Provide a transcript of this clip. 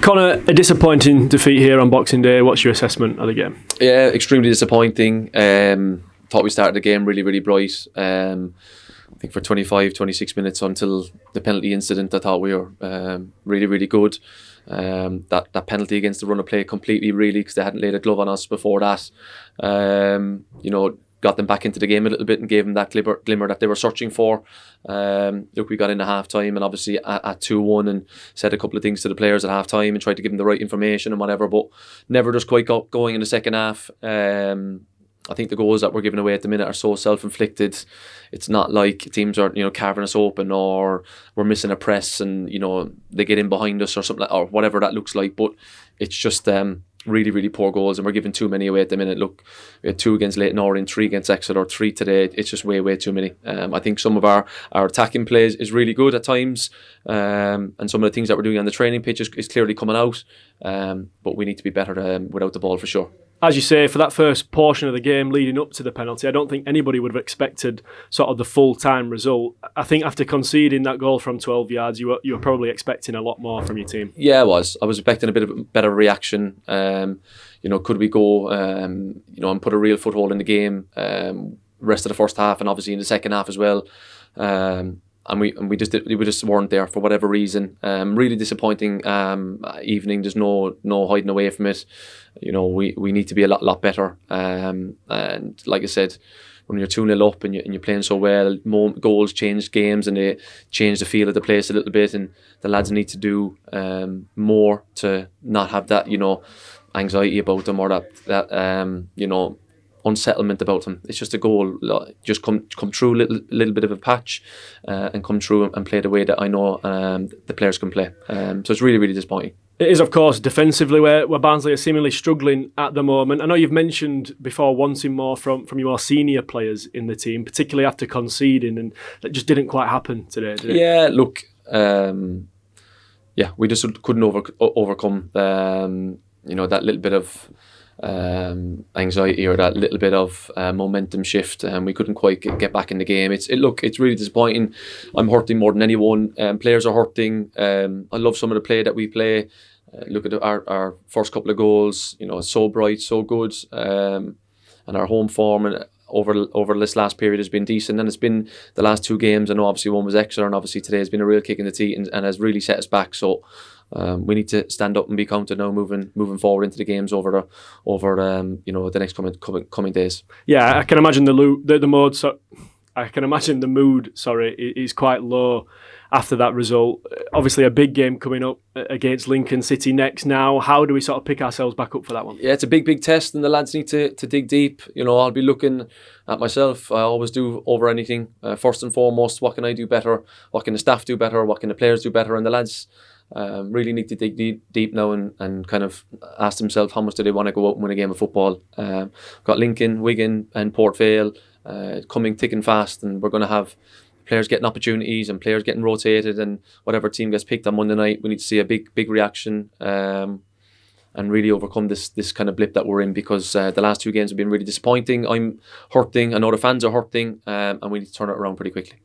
Conor, a disappointing defeat here on Boxing Day. What's your assessment of the game? Yeah, extremely disappointing. Thought we started the game really, really bright. I think for 25, 26 minutes until the penalty incident, I thought we were really, really good. That penalty against the run of play completely, really, because they hadn't laid a glove on us before that. Got them back into the game a little bit and gave them that glimmer that they were searching for. Look, we got into half time and obviously at 2-1 and said a couple of things to the players at half time and tried to give them the right information and whatever, but never just quite got going in the second half. I think the goals that we're giving away at the minute are so self-inflicted. It's not like teams are, carving us open or we're missing a press and, they get in behind us or something or whatever that looks like. But it's just really, really poor goals and we're giving too many away at the minute. Look, we had 2 against Leyton Orient, 3 against Exeter, 3 today. It's just way, way too many. I think some of our attacking plays is really good at times, and some of the things that we're doing on the training pitch is clearly coming out, but we need to be better without the ball for sure. As you say, for that first portion of the game leading up to the penalty, I don't think anybody would have expected sort of the full-time result. I think after conceding that goal from 12 yards, you were probably expecting a lot more from your team. Yeah, I was expecting a bit of a better reaction. Could we go, and put a real foothold in the game, rest of the first half and obviously in the second half as well. And we just weren't there for whatever reason. Really disappointing evening. There's no hiding away from it. We need to be a lot better. And like I said, when you're 2-0 up and you're playing so well, goals change games and they change the feel of the place a little bit. And the lads need to do more to not have that anxiety about them or that unsettlement about them. It's just a goal. Just come through a little bit of a patch and come through and play the way that I know the players can play. So it's really, really disappointing. It is, of course, defensively where Barnsley are seemingly struggling at the moment. I know you've mentioned before wanting more from your more senior players in the team, particularly after conceding, and that just didn't quite happen today, did it? Yeah, look, we just couldn't overcome that little bit of anxiety or that little bit of momentum shift, and we couldn't quite get back in the game. It's really disappointing. I'm hurting more than anyone. Players are hurting. I love some of the play that we play. Look at our first couple of goals. It's so bright, so good, and our home form and over this last period has been decent, and it's been the last 2 games. I know obviously one was Exeter, and obviously today has been a real kick in the teeth and has really set us back. So we need to stand up and be counted now, moving forward into the games over the next coming days. Yeah, I can imagine the mood. I can imagine the mood. Is quite low after that result. Obviously, a big game coming up against Lincoln City next. Now, how do we sort of pick ourselves back up for that one? Yeah, it's a big test, and the lads need to dig deep. I'll be looking at myself. I always do over anything. First and foremost, what can I do better? What can the staff do better? What can the players do better? And the lads really need to dig deep now and kind of ask themselves how much do they want to go out and win a game of football. Got Lincoln, Wigan and Port Vale coming thick and fast, and we're going to have players getting opportunities and players getting rotated, and whatever team gets picked on Monday night, we need to see a big reaction and really overcome this kind of blip that we're in, because the last 2 games have been really disappointing. I'm hurting, I know the fans are hurting, and we need to turn it around pretty quickly.